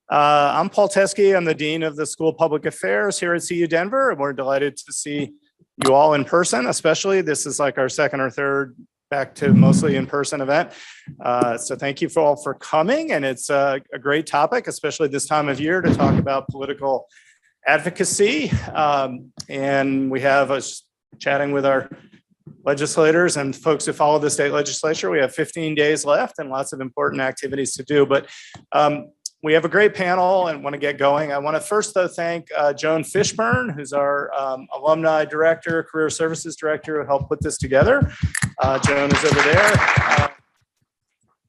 I'm Paul Teske. I'm the Dean of the School of Public Affairs here at CU Denver, and we're delighted to see you all in person, especially. This is like our second or third back to mostly in-person event. So thank you all for coming, and it's a great topic, especially this time of year, to talk about political advocacy. And we have us chatting with our legislators and folks who follow the state legislature. We have 15 days left and lots of important activities to do, but we have a great panel and want to get going. I want to first, though, thank Joan Fishburne, who's our alumni director, career services director, who helped put this together. Joan is over there. I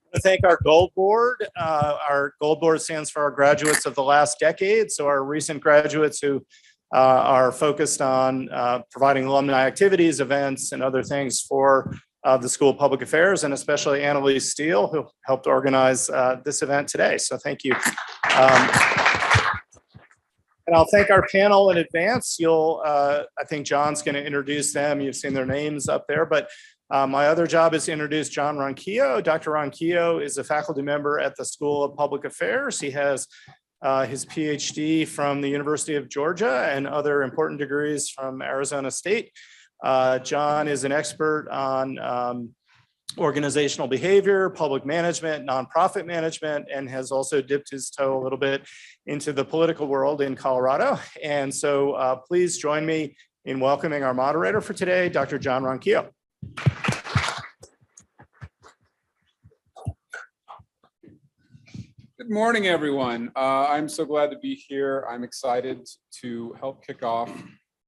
want to thank our Gold Board. Our Gold Board stands for our graduates of the last decade. So our recent graduates who are focused on providing alumni activities, events, and other things for the School of Public Affairs, and especially Annalise Steele, who helped organize this event today. So thank you. And I'll thank our panel in advance. I think John's going to introduce them. You've seen their names up there, but my other job is to introduce John Ronquillo. Dr. Ronquillo is a faculty member at the School of Public Affairs. He has his PhD from the University of Georgia and other important degrees from Arizona State. John is an expert on organizational behavior, public management, nonprofit management, and has also dipped his toe a little bit into the political world in Colorado. And so please join me in welcoming our moderator for today, Dr. John Ronquillo. Good morning, everyone. I'm so glad to be here. I'm excited to help kick off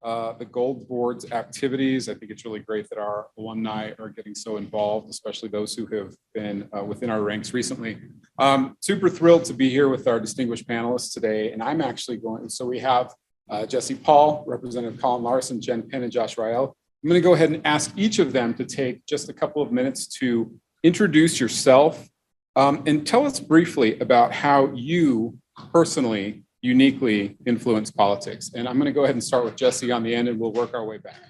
the Gold Board's activities. I think it's really great that our alumni are getting so involved, especially those who have been within our ranks recently. Super thrilled to be here with our distinguished panelists today. And I'm actually so we have Jesse Paul, Representative Colin Larson, Jenn, Penn, and Josh Rael. I'm going to go ahead and ask each of them to take just a couple of minutes to introduce yourself and tell us briefly about how you personally uniquely influence politics. And I'm going to go ahead and start with Jesse on the end, and we'll work our way back.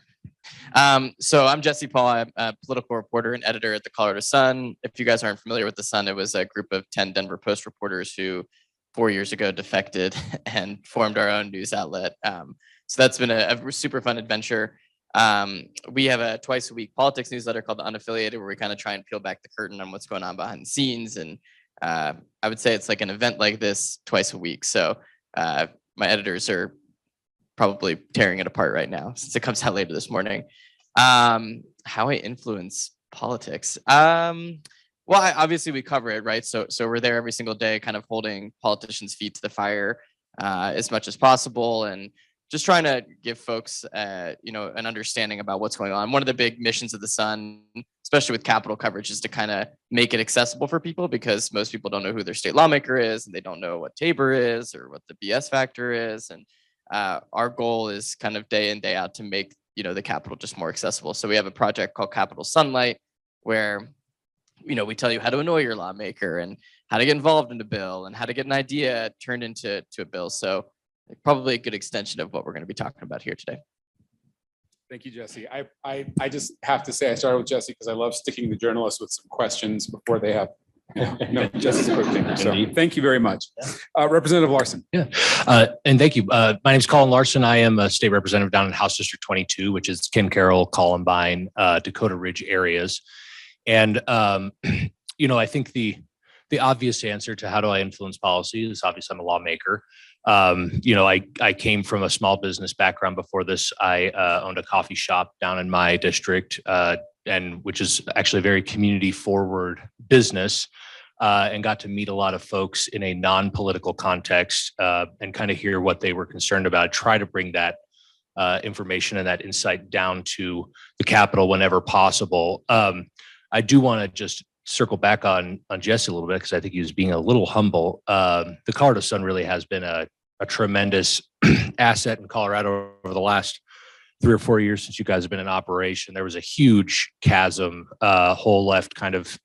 So I'm Jesse Paul. I'm a political reporter and editor at the Colorado Sun. If you guys aren't familiar with the Sun, it was a group of 10 Denver Post reporters who 4 years ago defected and formed our own news outlet. So that's been a super fun adventure. We have a twice a week politics newsletter called The Unaffiliated, where we kind of try and peel back the curtain on what's going on behind the scenes. And I would say it's like an event like this twice a week. So my editors are probably tearing it apart right now since it comes out later this morning. How I influence politics. Well, obviously we cover it, right? So we're there every single day, kind of holding politicians' feet to the fire as much as possible, and just trying to give folks, an understanding about what's going on. One of the big missions of the Sun, especially with Capitol coverage, is to kind of make it accessible for people, because most people don't know who their state lawmaker is, and they don't know what Tabor is or what the BS factor is. And our goal is kind of day in, day out to make, the Capitol just more accessible. So we have a project called Capitol Sunlight, where, we tell you how to annoy your lawmaker and how to get involved in a bill and how to get an idea turned into a bill. So probably a good extension of what we're going to be talking about here today. Thank you, Jesse. I just have to say I started with Jesse because I love sticking the journalists with some questions before they have. Jesse's a quick thinker. So thank you very much. Representative Larson. Yeah, and thank you. My name is Colin Larson. I am a state representative down in House District 22, which is Kim Carroll, Columbine, Dakota Ridge areas. And, I think the obvious answer to how do I influence policy is obviously I'm a lawmaker. I came from a small business background before this. I owned a coffee shop down in my district, and which is actually a very community forward business, and got to meet a lot of folks in a non-political context and kind of hear what they were concerned about, try to bring that information and that insight down to the Capitol whenever possible. I do want to just circle back on Jesse a little bit, because I think he was being a little humble. The Colorado Sun really has been a tremendous asset in Colorado over the last 3 or 4 years since you guys have been in operation. There was a huge chasm, hole left kind of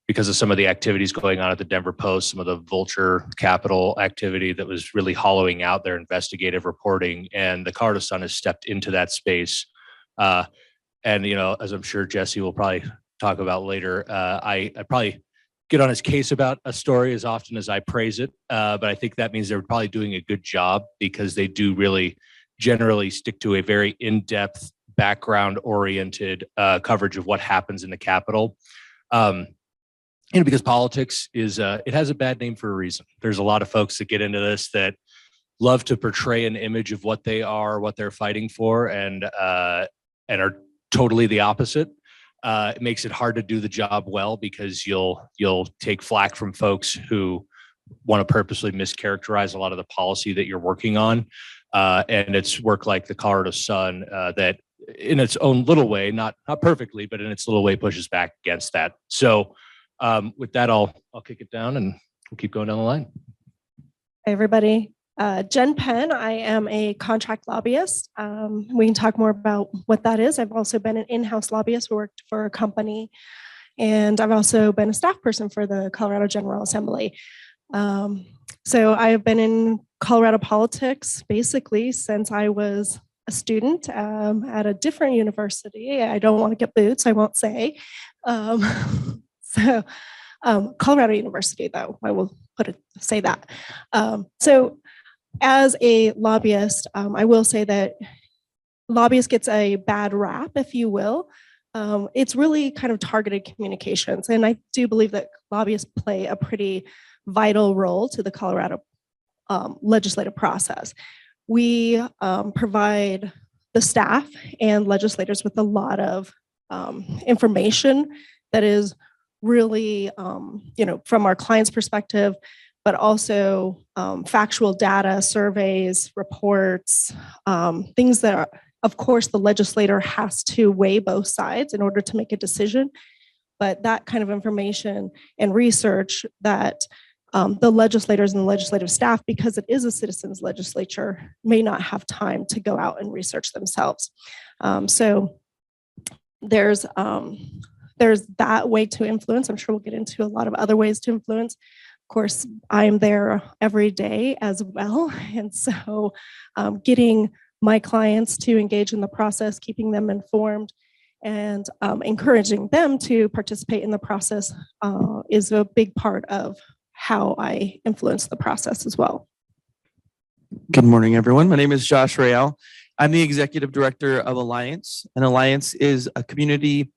because of some of the activities going on at the Denver Post, some of the vulture capital activity that was really hollowing out their investigative reporting. And the Colorado Sun has stepped into that space. And, as I'm sure Jesse will probably talk about later, I probably get on his case about a story as often as I praise it. But I think that means they're probably doing a good job because they do really generally stick to a very in-depth, background-oriented coverage of what happens in the Capitol. Because politics is, it has a bad name for a reason. There's a lot of folks that get into this that love to portray an image of what they are, what they're fighting for, and are totally the opposite. It makes it hard to do the job well because you'll take flack from folks who want to purposely mischaracterize a lot of the policy that you're working on. And it's work like the Colorado Sun that in its own little way, not perfectly, but in its little way pushes back against that. So with that, I'll kick it down and we'll keep going down the line. Hey, everybody. Jenn Penn, I am a contract lobbyist. We can talk more about what that is. I've also been an in-house lobbyist who worked for a company, and I've also been a staff person for the Colorado General Assembly. So I've been in Colorado politics basically since I was a student at a different university. I don't want to get boots, I won't say. Colorado University, though, I will say that. So as a lobbyist, I will say that lobbyist gets a bad rap, if you will. It's really kind of targeted communications. And I do believe that lobbyists play a pretty vital role to the Colorado legislative process. We provide the staff and legislators with a lot of information that is really, from our client's perspective, but also factual data, surveys, reports, things that are, of course, the legislator has to weigh both sides in order to make a decision. But that kind of information and research that the legislators and the legislative staff, because it is a citizens legislature, may not have time to go out and research themselves. So there's that way to influence. I'm sure we'll get into a lot of other ways to influence. Of course, I'm there every day as well. And so getting my clients to engage in the process, keeping them informed, and encouraging them to participate in the process is a big part of how I influence the process as well. Good morning, everyone. My name is Josh Rael. I'm the executive director of Alliance. And Alliance is a community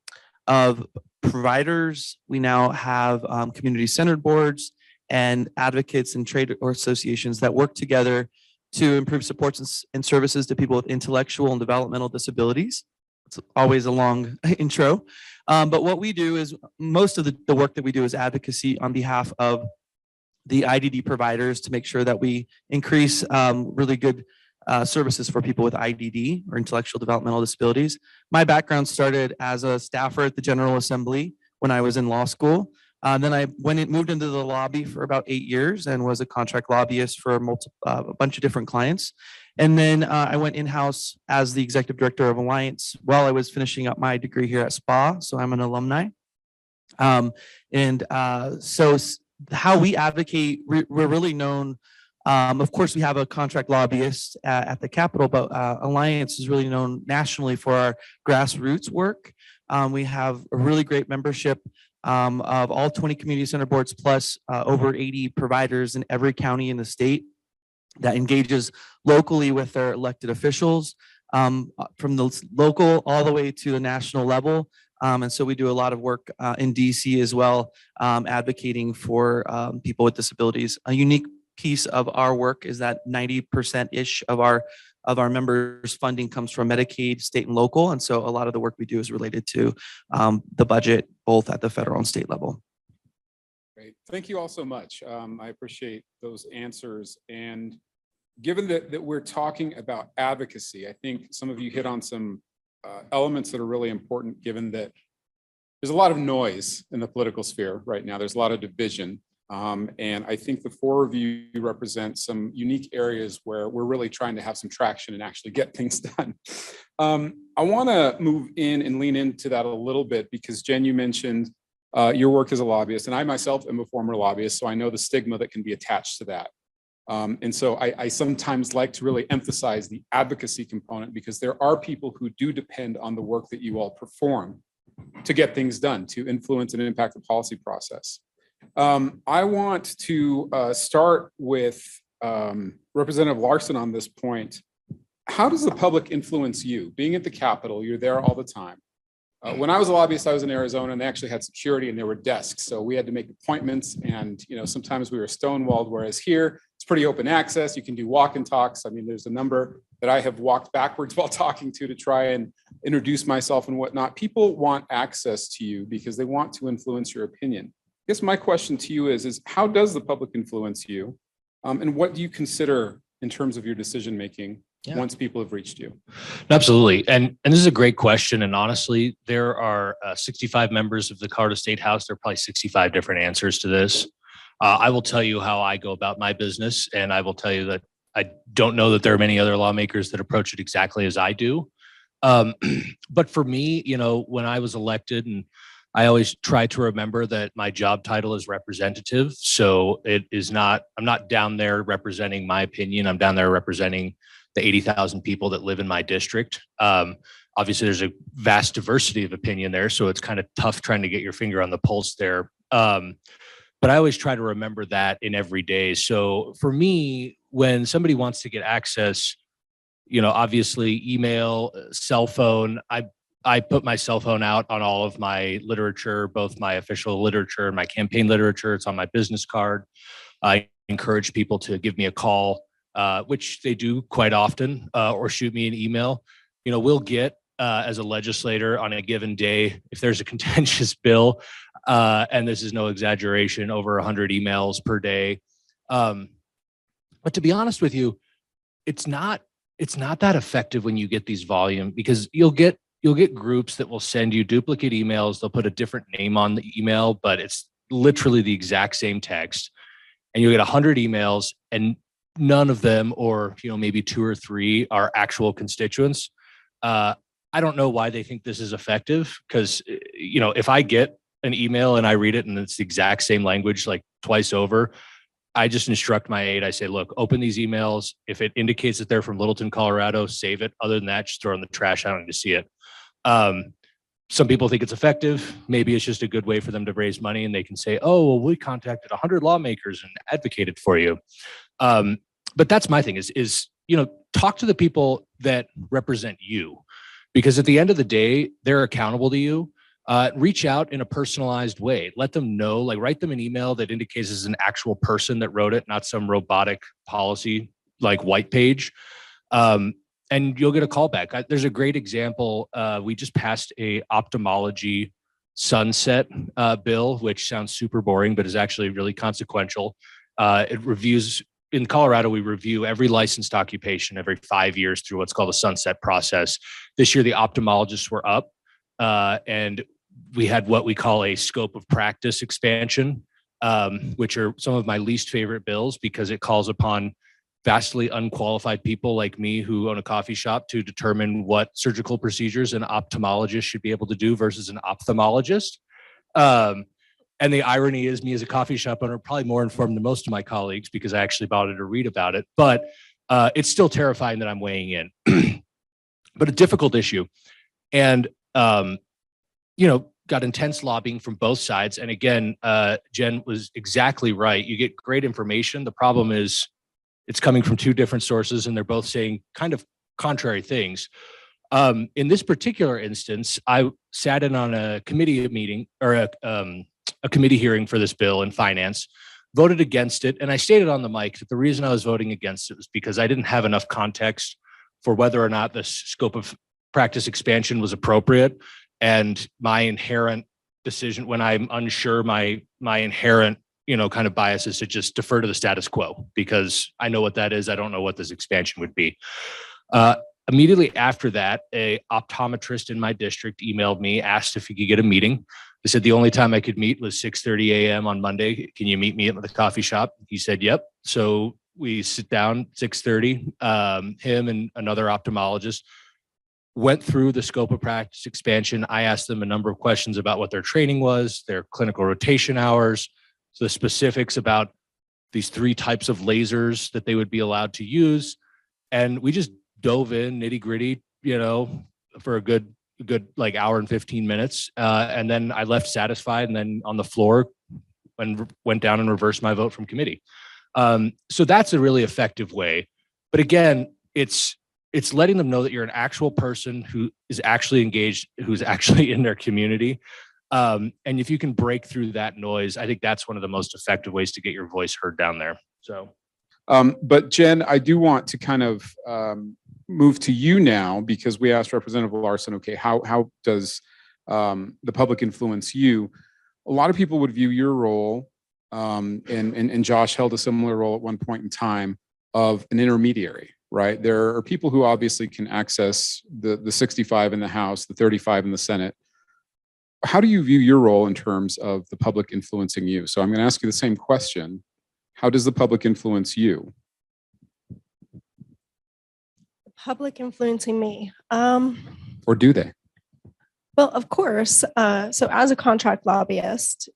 of providers. We now have community-centered boards and advocates and trade or associations that work together to improve supports and services to people with intellectual and developmental disabilities. It's always a long intro. But what we do is most of the work that we do is advocacy on behalf of the IDD providers to make sure that we increase really good services for people with IDD or intellectual developmental disabilities. My background started as a staffer at the General Assembly when I was in law school. Then I moved into the lobby for about 8 years and was a contract lobbyist for a bunch of different clients. And then I went in-house as the executive director of Alliance while I was finishing up my degree here at SPA. So I'm an alumni. So how we advocate, we're really known. Of course, we have a contract lobbyist at the Capitol, but Alliance is really known nationally for our grassroots work. We have a really great membership of all 20 community center boards plus over 80 providers in every county in the state that engages locally with their elected officials from the local all the way to the national level. And so we do a lot of work in DC as well, advocating for people with disabilities. A unique piece of our work is that 90%-ish of our members' funding comes from Medicaid, state and local. And so a lot of the work we do is related to the budget, both at the federal and state level. Great. Thank you all so much. I appreciate those answers. And given that we're talking about advocacy, I think some of you hit on some elements that are really important, given that there's a lot of noise in the political sphere right now. There's a lot of division. And I think the four of you represent some unique areas where we're really trying to have some traction and actually get things done. I want to move in and lean into that a little bit because Jen, you mentioned your work as a lobbyist, and I myself am a former lobbyist, so I know the stigma that can be attached to that. And so I sometimes like to really emphasize the advocacy component because there are people who do depend on the work that you all perform to get things done, to influence and impact the policy process. I want to start with Representative Larson on this point. How does the public influence you? Being at the Capitol, you're there all the time. When I was a lobbyist, I was in Arizona, and they actually had security and there were desks. So we had to make appointments, and sometimes we were stonewalled, whereas here it's pretty open access. You can do walk and talks. I mean, there's a number that I have walked backwards while talking to try and introduce myself and whatnot. People want access to you because they want to influence your opinion. I guess my question to you is how does the public influence you? And what do you consider in terms of your decision-making once people have reached you? Absolutely. And this is a great question. And honestly, there are 65 members of the Colorado State House. There are probably 65 different answers to this. I will tell you how I go about my business. And I will tell you that I don't know that there are many other lawmakers that approach it exactly as I do. But for me, when I was elected, and I always try to remember that my job title is representative. So I'm not down there representing my opinion. I'm down there representing the 80,000 people that live in my district. Obviously, there's a vast diversity of opinion there, so it's kind of tough trying to get your finger on the pulse there. But I always try to remember that in every day. So for me, when somebody wants to get access, obviously email, cell phone, I put my cell phone out on all of my literature, both my official literature and my campaign literature. It's on my business card. I encourage people to give me a call, which they do quite often, or shoot me an email. We'll get, as a legislator on a given day, if there's a contentious bill, and this is no exaggeration, over 100 emails per day. But to be honest with you, it's not that effective when you get these volume, because you'll get groups that will send you duplicate emails. They'll put a different name on the email, but it's literally the exact same text. And you'll get 100 emails, and none of them, or maybe 2 or 3, are actual constituents. I don't know why they think this is effective, because if I get an email and I read it and it's the exact same language like twice over, I just instruct my aide. I say, look, open these emails. If it indicates that they're from Littleton, Colorado, save it. Other than that, just throw it in the trash. I don't need to see it. Some people think it's effective. Maybe it's just a good way for them to raise money, and they can say, oh, well, we contacted 100 lawmakers and advocated for you. But that's my thing is talk to the people that represent you, because at the end of the day, they're accountable to you. Reach out in a personalized way. Let them know, write them an email that indicates it's an actual person that wrote it, not some robotic policy like white page. And you'll get a call back. There's a great example. We just passed a ophthalmology sunset bill, which sounds super boring, but is actually really consequential. It reviews, in Colorado, we review every licensed occupation every 5 years through what's called a sunset process. This year, the ophthalmologists were up, and we had what we call a scope of practice expansion, which are some of my least favorite bills, because it calls upon vastly unqualified people like me who own a coffee shop to determine what surgical procedures an ophthalmologist should be able to do versus an ophthalmologist. And the irony is, me as a coffee shop owner, probably more informed than most of my colleagues, because I actually bothered to read about it. But it's still terrifying that I'm weighing in. But a difficult issue. And, got intense lobbying from both sides. And again, Jenn was exactly right. You get great information. The problem is it's coming from 2 different sources, and they're both saying kind of contrary things. In this particular instance, I sat in on a committee meeting, or a committee hearing for this bill in finance, voted against it. And I stated on the mic that the reason I was voting against it was because I didn't have enough context for whether or not the scope of practice expansion was appropriate. And my inherent decision, when I'm unsure, my inherent, kind of bias is to just defer to the status quo, because I know what that is. I don't know what this expansion would be. Immediately after that, a optometrist in my district emailed me, asked if he could get a meeting. I said the only time I could meet was 6:30 a.m. on Monday. Can you meet me at the coffee shop? He said, yep. So we sit down 6:30. Him and another ophthalmologist went through the scope of practice expansion. I asked them a number of questions about what their training was, their clinical rotation hours, the specifics about these 3 types of lasers that they would be allowed to use. And we just dove in nitty gritty, for a good hour and 15 minutes. And then I left satisfied. And then on the floor, went down and reversed my vote from committee. So that's a really effective way. But again, it's letting them know that you're an actual person who is actually engaged, who's actually in their community. And if you can break through that noise, I think that's one of the most effective ways to get your voice heard down there. So, but Jen, I do want to kind of move to you now, because we asked Representative Larson, okay, how does the public influence you? A lot of people would view your role, and Josh held a similar role at one point in time, of an intermediary, right? There are people who obviously can access the 65 in the House, the 35 in the Senate. How do you view your role in terms of the public influencing you? So I'm going to ask you the same question. How does the public influence you? The public influencing me. Or do they? Well, of course. So as a contract lobbyist,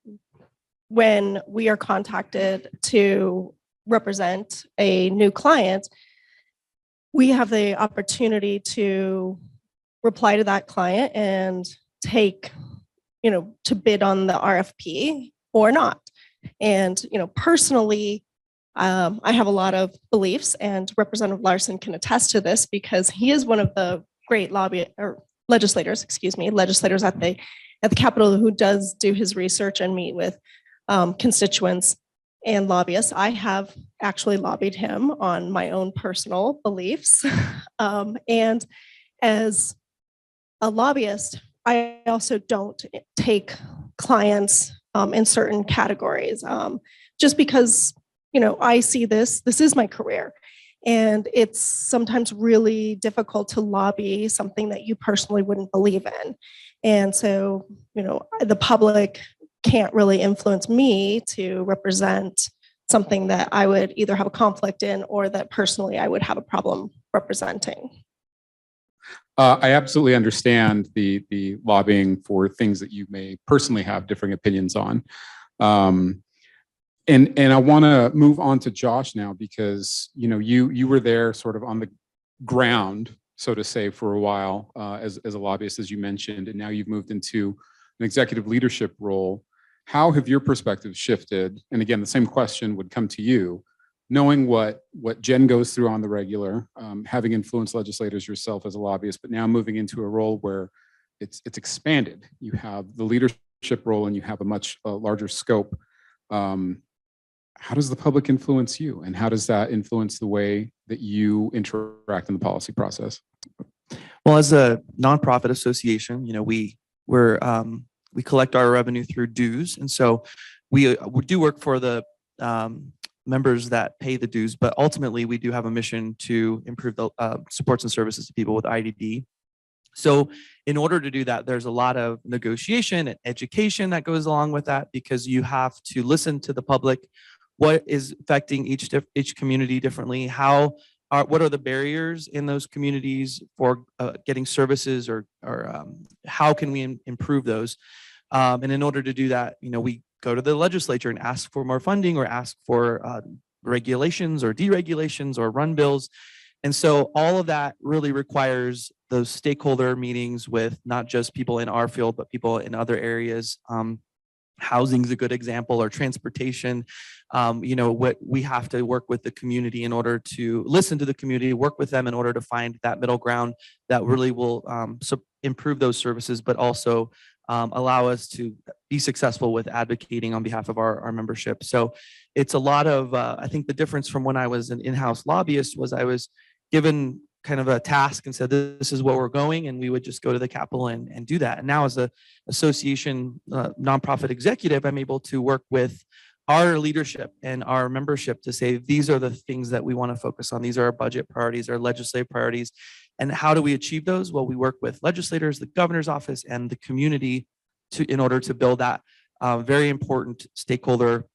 when we are contacted to represent a new client, we have the opportunity to reply to that client and take, to bid on the RFP or not. And, personally, I have a lot of beliefs, and Representative Larson can attest to this because he is one of the great legislators at the Capitol who does do his research and meet with constituents and lobbyists. I have actually lobbied him on my own personal beliefs. And as a lobbyist, I also don't take clients in certain categories just because, I see this is my career. And it's sometimes really difficult to lobby something that you personally wouldn't believe in. And so, the public can't really influence me to represent something that I would either have a conflict in or that personally I would have a problem representing. I absolutely understand the lobbying for things that you may personally have differing opinions on. And I want to move on to Josh now, because you were there sort of on the ground, so to say, for a while as a lobbyist, as you mentioned, and now you've moved into an executive leadership role. How have your perspectives shifted? And again, the same question would come to you, knowing what Jenn goes through on the regular, having influenced legislators yourself as a lobbyist, but now moving into a role where it's expanded. You have the leadership role and you have a much larger scope. How does the public influence you, and how does that influence the way that you interact in the policy process? Well, as a nonprofit association, we collect our revenue through dues, and so we do work for the members that pay the dues, but ultimately we do have a mission to improve the supports and services to people with IDD. So in order to do that, there's a lot of negotiation and education that goes along with that, because you have to listen to the public. What is affecting each community differently? What are the barriers in those communities for getting services, or how can we improve those? And in order to do that, we go to the legislature and ask for more funding, or ask for regulations or deregulations or run bills. And so all of that really requires those stakeholder meetings with not just people in our field, but people in other areas. Housing is a good example, or transportation. What we have to work with the community in order to listen to the community, work with them in order to find that middle ground that really will improve those services, but also allow us to be successful with advocating on behalf of our membership. So it's a lot of, I think the difference from when I was an in-house lobbyist was I was given kind of a task and said, this is where we're going, and we would just go to the Capitol and do that. And now as a association nonprofit executive, I'm able to work with our leadership and our membership to say, these are the things that we want to focus on. These are our budget priorities, our legislative priorities. And how do we achieve those? Well, we work with legislators, the governor's office, and the community in order to build that very important stakeholder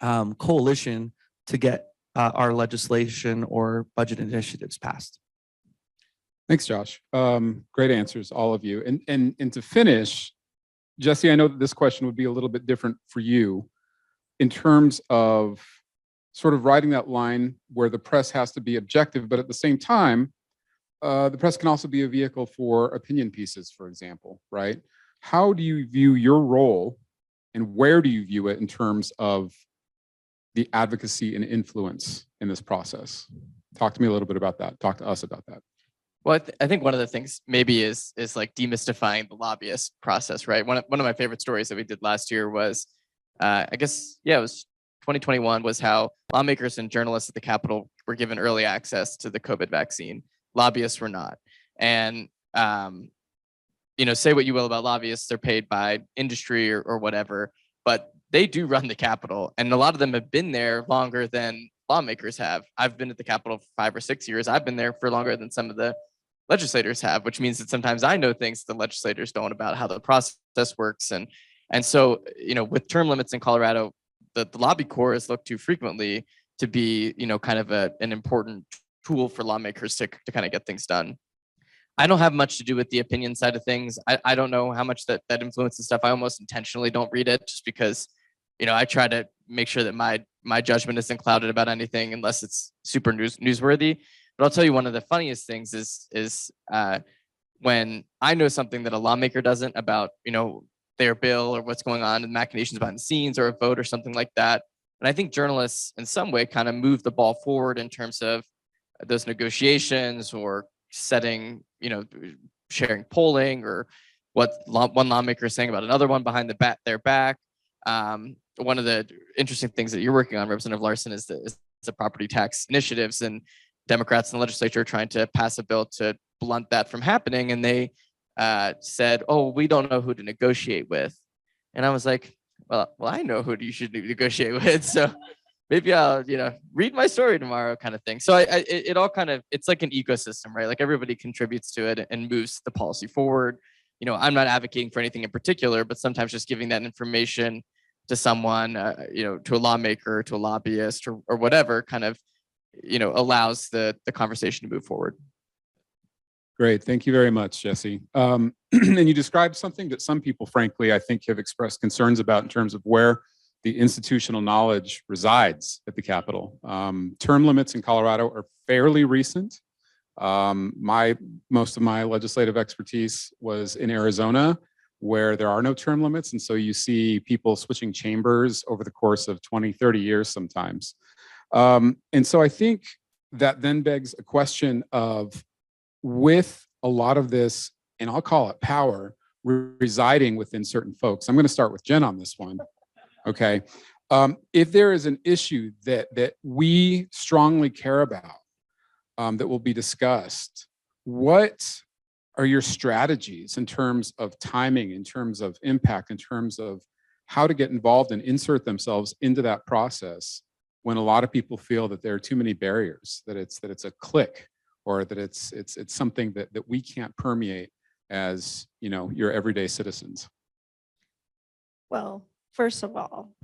coalition to get our legislation or budget initiatives passed. Thanks, Josh. Great answers, all of you. And to finish, Jesse, I know that this question would be a little bit different for you in terms of sort of riding that line where the press has to be objective, but at the same time, the press can also be a vehicle for opinion pieces, for example, right? How do you view your role And where do you view it in terms of the advocacy and influence in this process? Talk to me a little bit about that. Talk to us about that. Well, I think one of the things maybe is like demystifying the lobbyist process, right? One of my favorite stories that we did last year was, I guess, yeah, it was 2021, was how lawmakers and journalists at the Capitol were given early access to the COVID vaccine. Lobbyists were not. And, say what you will about lobbyists, they're paid by industry or whatever, but they do run the Capitol. And a lot of them have been there longer than lawmakers have. I've been at the Capitol for 5 or 6 years. I've been there for longer than some of the legislators have, which means that sometimes I know things the legislators don't about how the process works. And so, with term limits in Colorado, the lobby corps is looked to frequently to be, kind of an important tool for lawmakers to kind of get things done. I don't have much to do with the opinion side of things. I don't know how much that influences stuff. I almost intentionally don't read it just because, I try to make sure that my judgment isn't clouded about anything unless it's super newsworthy. But I'll tell you, one of the funniest things is when I know something that a lawmaker doesn't about, their bill or what's going on in machinations behind the scenes or a vote or something like that. And I think journalists in some way kind of move the ball forward in terms of those negotiations or setting, sharing polling or what one lawmaker is saying about another one behind their back. One of the interesting things that you're working on, Representative Larson, is the property tax initiatives, and Democrats in the legislature are trying to pass a bill to blunt that from happening. And they said, "Oh, we don't know who to negotiate with." And I was like, well, I know who you should negotiate with. So maybe I'll, read my story tomorrow, kind of thing. So it all kind of, it's like an ecosystem, right? Like everybody contributes to it and moves the policy forward. I'm not advocating for anything in particular, but sometimes just giving that information to someone, to a lawmaker, to a lobbyist or whatever kind of, allows the conversation to move forward. Great. Thank you very much, Jesse. And you described something that some people, frankly, I think have expressed concerns about in terms of where the institutional knowledge resides at the Capitol. Term limits in Colorado are fairly recent. Most of my legislative expertise was in Arizona, where there are no term limits. And so you see people switching chambers over the course of 20, 30 years sometimes. And so I think that then begs a question of, with a lot of this, and I'll call it power, residing within certain folks. I'm going to start with Jenn on this one. Okay. If there is an issue that we strongly care about, that will be discussed, what are your strategies in terms of timing, in terms of impact, in terms of how to get involved and insert themselves into that process when a lot of people feel that there are too many barriers, that it's a clique, or that it's something that we can't permeate as, your everyday citizens? Well, first of all,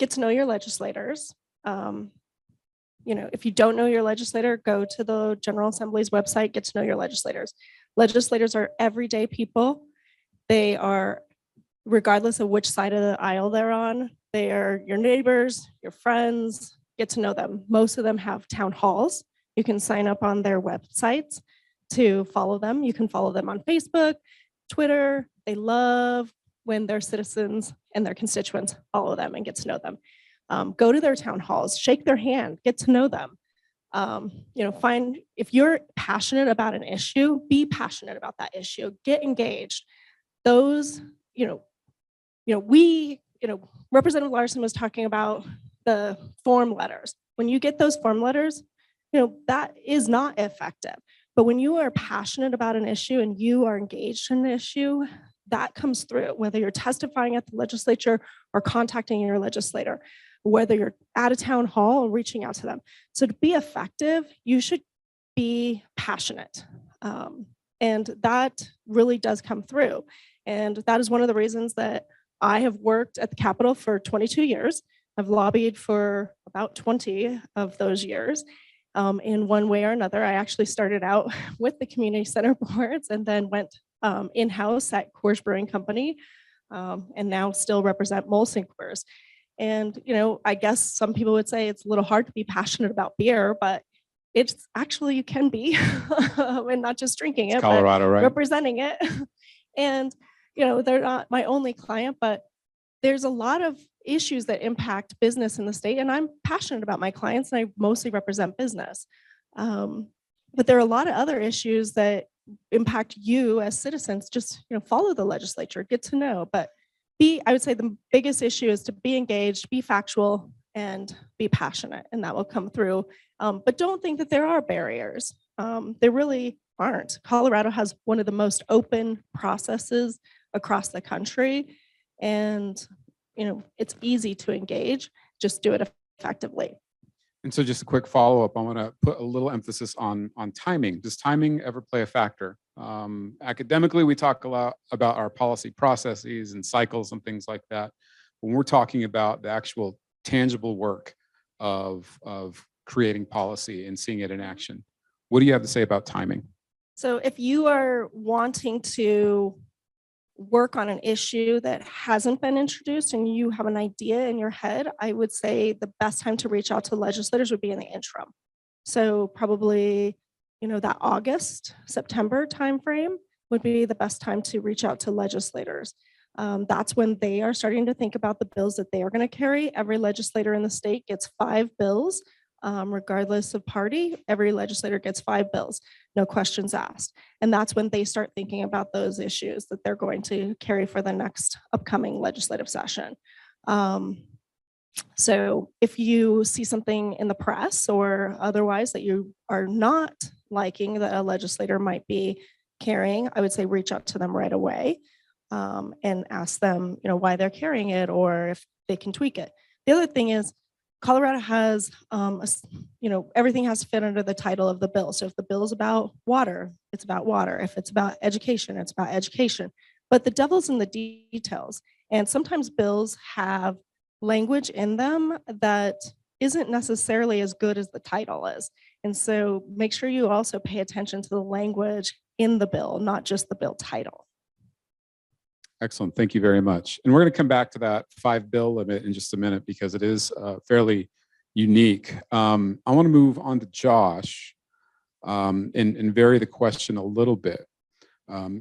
get to know your legislators. If you don't know your legislator, go to the General Assembly's website, get to know your legislators. Legislators are everyday people. They are, regardless of which side of the aisle they're on, they are your neighbors, your friends, get to know them. Most of them have town halls. You can sign up on their websites to follow them. You can follow them on Facebook, Twitter. They love when their citizens and their constituents follow them and get to know them. Go to their town halls, shake their hand, get to know them. Find, if you're passionate about an issue, be passionate about that issue, get engaged. Those, Representative Larson was talking about the form letters. When you get those form letters, that is not effective. But when you are passionate about an issue and you are engaged in an issue, that comes through, whether you're testifying at the legislature or contacting your legislator, whether you're at a town hall and reaching out to them. So to be effective, you should be passionate. And that really does come through. And that is one of the reasons that I have worked at the Capitol for 22 years. I've lobbied for about 20 of those years. In one way or another. I actually started out with the community center boards and then went in-house at Coors Brewing Company, and now still represent Molson Coors. And, I guess some people would say it's a little hard to be passionate about beer, but it's actually, you can be, and not just drinking it, Colorado, but right? representing it. And, they're not my only client, but there's a lot of issues that impact business in the state, and I'm passionate about my clients, and I mostly represent business. But there are a lot of other issues that impact you as citizens. Just follow the legislature, get to know. But I would say the biggest issue is to be engaged, be factual, and be passionate, and that will come through. But don't think that there are barriers. There really aren't. Colorado has one of the most open processes across the country, and it's easy to engage. Just do it effectively. And so just a quick follow-up, I want to put a little emphasis on timing. Does timing ever play a factor? Academically, we talk a lot about our policy processes and cycles and things like that. When we're talking about the actual tangible work of creating policy and seeing it in action, what do you have to say about timing? So if you are wanting to work on an issue that hasn't been introduced and you have an idea in your head, I would say the best time to reach out to legislators would be in the interim. So probably, that August, September timeframe would be the best time to reach out to legislators. That's when they are starting to think about the bills that they are going to carry. Every legislator in the state gets 5 bills. Regardless of party, every legislator gets 5 bills, no questions asked. And that's when they start thinking about those issues that they're going to carry for the next upcoming legislative session. So if you see something in the press or otherwise that you are not liking that a legislator might be carrying, I would say reach out to them right away and ask them, why they're carrying it or if they can tweak it. The other thing is, Colorado has, everything has to fit under the title of the bill. So if the bill is about water, it's about water. If it's about education, it's about education. But the devil's in the details. And sometimes bills have language in them that isn't necessarily as good as the title is. And so make sure you also pay attention to the language in the bill, not just the bill title. Excellent. Thank you very much. And we're going to come back to that 5 bill limit in just a minute because it is fairly unique. I want to move on to Josh and vary the question a little bit.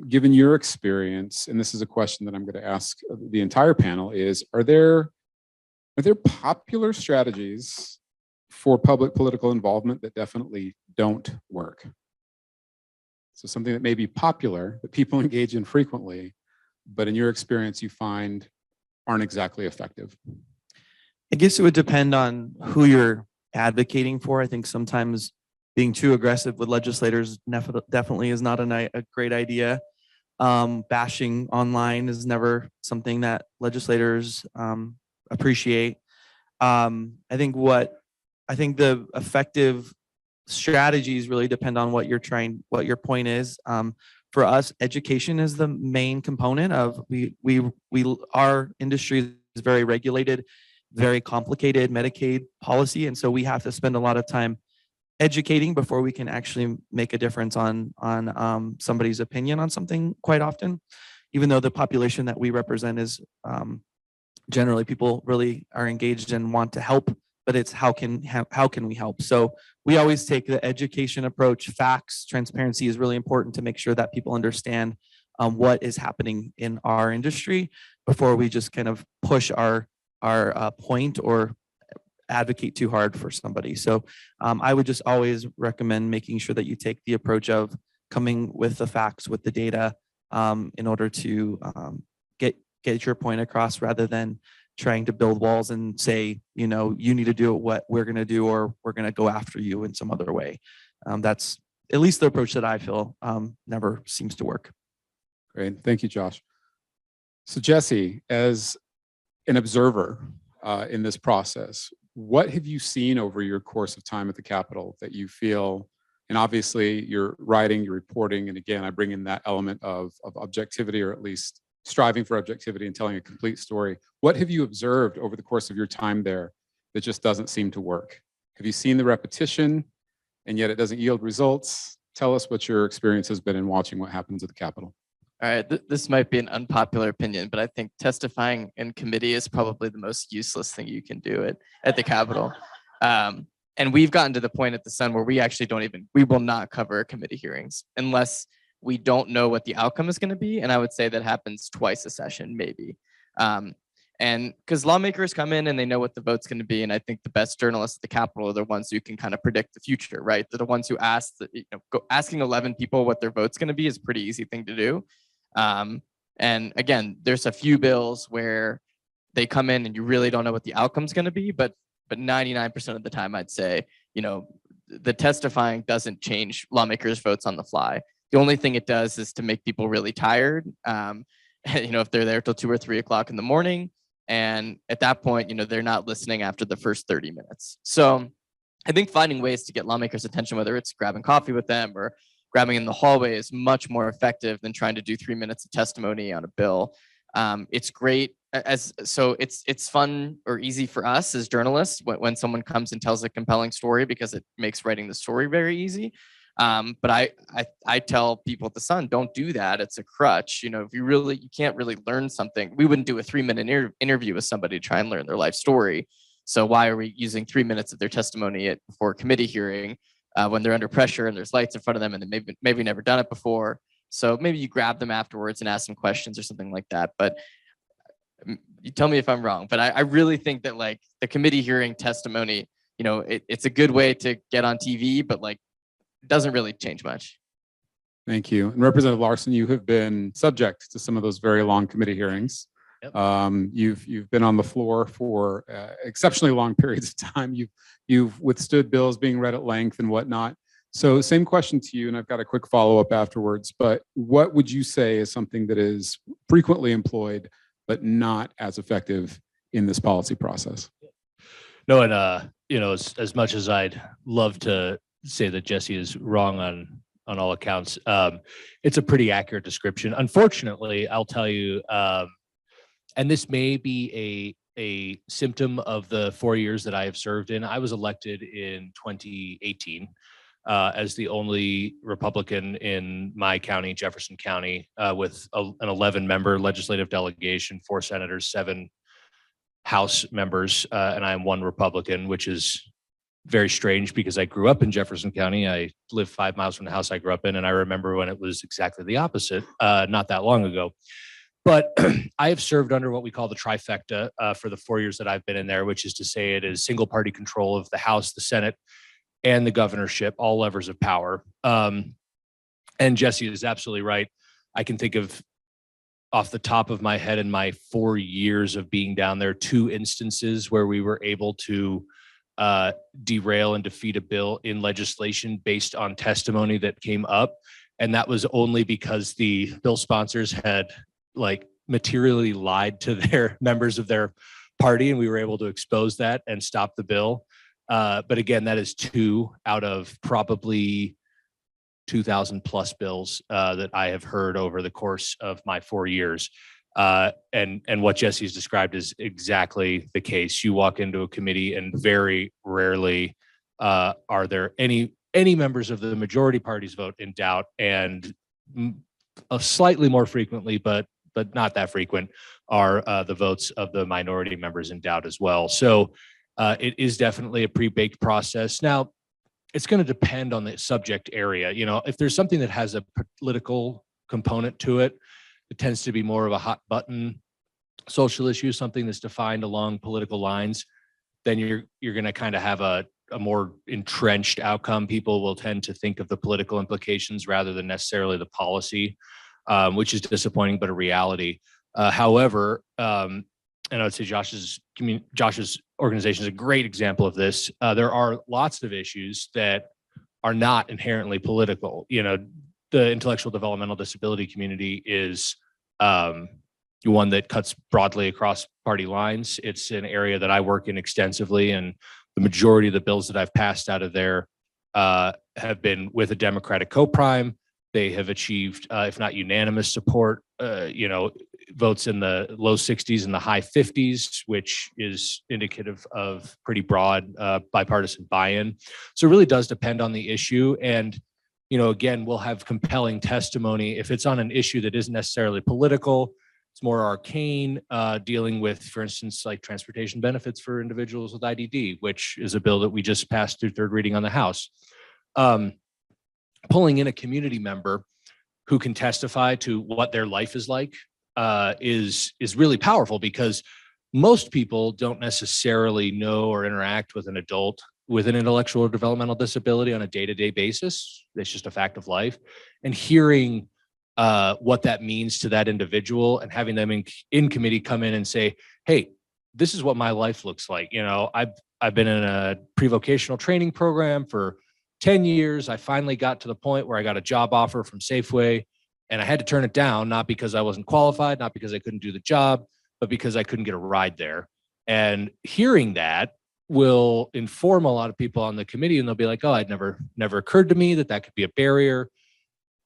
Given your experience, and this is a question that I'm going to ask the entire panel, is are there popular strategies for public political involvement that definitely don't work? So something that may be popular that people engage in frequently, but in your experience, you find aren't exactly effective? I guess it would depend on who you're advocating for. I think sometimes being too aggressive with legislators definitely is not a great idea. Bashing online is never something that legislators appreciate. I think the effective strategies really depend on what your point is. For us, education is the main component of our industry is very regulated, very complicated Medicaid policy. And so we have to spend a lot of time educating before we can actually make a difference on somebody's opinion on something quite often, even though the population that we represent is generally people really are engaged and want to help, but it's how can we help? So we always take the education approach. Facts, transparency is really important to make sure that people understand what is happening in our industry before we just kind of push our point or advocate too hard for somebody. So I would just always recommend making sure that you take the approach of coming with the facts, with the data in order to get your point across rather than trying to build walls and say, you need to do what we're going to do, or we're going to go after you in some other way. That's at least the approach that I feel never seems to work. Great. Thank you, Josh. So Jesse, as an observer in this process, what have you seen over your course of time at the Capitol that you feel, and obviously you're writing, you're reporting, and again, I bring in that element of objectivity, or at least striving for objectivity and telling a complete story. What have you observed over the course of your time there that just doesn't seem to work? Have you seen the repetition and yet it doesn't yield results? Tell us what your experience has been in watching what happens at the Capitol. All right, this might be an unpopular opinion, but I think testifying in committee is probably the most useless thing you can do at the Capitol. And we've gotten to the point at the Sun where we actually we will not cover committee hearings unless we don't know what the outcome is going to be. And I would say that happens twice a session, maybe. And because lawmakers come in and they know what the vote's going to be. And I think the best journalists at the Capitol are the ones who can kind of predict the future, right? They're the ones who ask, asking 11 people what their vote's going to be is a pretty easy thing to do. And again, there's a few bills where they come in and you really don't know what the outcome's going to be, but 99% of the time, I'd say, the testifying doesn't change lawmakers' votes on the fly. The only thing it does is to make people really tired. If they're there till 2 or 3 o'clock in the morning, and at that point, they're not listening after the first 30 minutes. So I think finding ways to get lawmakers' attention, whether it's grabbing coffee with them or grabbing in the hallway, is much more effective than trying to do 3 minutes of testimony on a bill. It's great it's fun or easy for us as journalists when someone comes and tells a compelling story, because it makes writing the story very easy. But I tell people at the Sun, don't do that. It's a crutch. If you can't really learn something. We wouldn't do a 3-minute interview with somebody to try and learn their life story. So why are we using 3 minutes of their testimony before a committee hearing when they're under pressure and there's lights in front of them and they maybe never done it before? So maybe you grab them afterwards and ask them questions or something like that. But you tell me if I'm wrong, but I really think that like the committee hearing testimony, it's a good way to get on TV, but like it doesn't really change much. Thank you. And Representative Larson, you have been subject to some of those very long committee hearings. Yep. You've been on the floor for exceptionally long periods of time. You've withstood bills being read at length and whatnot. So same question to you, and I've got a quick follow-up afterwards, but what would you say is something that is frequently employed but not as effective in this policy process? No, and as much as I'd love to say that Jesse is wrong on all accounts, it's a pretty accurate description. Unfortunately, I'll tell you, and this may be a symptom of the 4 years that I have served in. I was elected in 2018 as the only Republican in my county, Jefferson County, with an 11-member legislative delegation, 4 senators, 7 House members, and I am 1 Republican, which is very strange because I grew up in Jefferson County. I live 5 miles from the house I grew up in, and I remember when it was exactly the opposite, not that long ago. But I have served under what we call the trifecta for the 4 years that I've been in there, which is to say it is single party control of the House, the Senate, and the governorship, all levers of power. And Jesse is absolutely right. I can think of off the top of my head in my 4 years of being down there, 2 instances where we were able to derail and defeat a bill in legislation based on testimony that came up. And that was only because the bill sponsors had like materially lied to their members of their party, and we were able to expose that and stop the bill. But again, that is 2 out of probably 2,000 plus bills that I have heard over the course of my 4 years. And what Jesse's described is exactly the case. You walk into a committee and very rarely are there any members of the majority party's vote in doubt, and slightly more frequently, but not that frequent, are the votes of the minority members in doubt as well. So it is definitely a pre-baked process. Now, it's going to depend on the subject area. If there's something that has a political component to it, it tends to be more of a hot button social issue, something that's defined along political lines, then you're going to kind of have a more entrenched outcome. People will tend to think of the political implications rather than necessarily the policy, which is disappointing, but a reality. However, and I would say Josh's organization is a great example of this. There are lots of issues that are not inherently political. The intellectual developmental disability community is one that cuts broadly across party lines. It's an area that I work in extensively, and the majority of the bills that I've passed out of there have been with a Democratic co-prime. They have achieved, if not unanimous support, votes in the low 60s and the high 50s, which is indicative of pretty broad bipartisan buy-in. So it really does depend on the issue. And, again, we'll have compelling testimony. If it's on an issue that isn't necessarily political, it's more arcane, dealing with, for instance, like transportation benefits for individuals with IDD, which is a bill that we just passed through 3rd reading on the House. Pulling in a community member who can testify to what their life is like is really powerful, because most people don't necessarily know or interact with an adult with an intellectual or developmental disability on a day-to-day basis. It's just a fact of life. And hearing what that means to that individual and having them in committee come in and say, hey, this is what my life looks like. You know, I've been in a pre-vocational training program for 10 years. I finally got to the point where I got a job offer from Safeway and I had to turn it down, not because I wasn't qualified, not because I couldn't do the job, but because I couldn't get a ride there. And hearing that will inform a lot of people on the committee, and they'll be like, oh, it never occurred to me that that could be a barrier.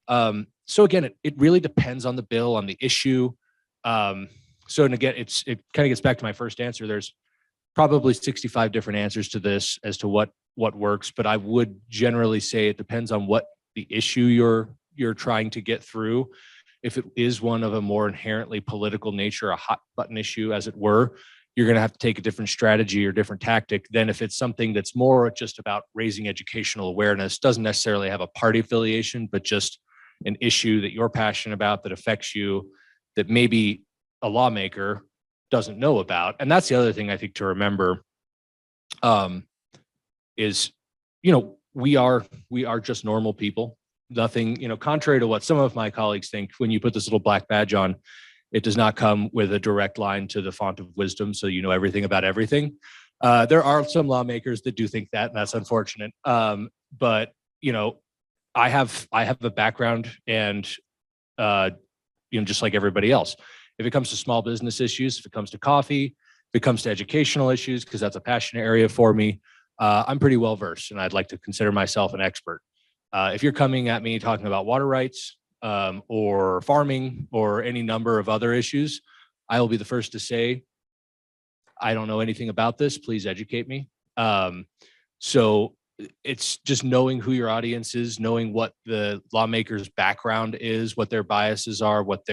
So again, it really depends on the bill, on the issue. So, and again, it kind of gets back to my first answer. There's probably 65 different answers to this as to what works, but I would generally say it depends on what the issue you're trying to get through. If it is one of a more inherently political nature, a hot button issue, as it were, you're going to have to take a different strategy or different tactic than if it's something that's more just about raising educational awareness, doesn't necessarily have a party affiliation, but just an issue that you're passionate about that affects you, that maybe a lawmaker doesn't know about. And that's the other thing I think to remember is, you know, we are just normal people. Nothing, you know, contrary to what some of my colleagues think, when you put this little black badge on, it does not come with a direct line to the font of wisdom, so you know everything about everything. There are some lawmakers that do think that, and that's unfortunate. But you know, I have a background, and you know, just like everybody else, if it comes to small business issues, if it comes to coffee, if it comes to educational issues, because that's a passionate area for me, I'm pretty well versed, and I'd like to consider myself an expert. If you're coming at me talking about water rights, or farming, or any number of other issues, I will be the first to say, I don't know anything about this. Please educate me. So it's just knowing who your audience is, knowing what the lawmaker's background is, what their biases are, what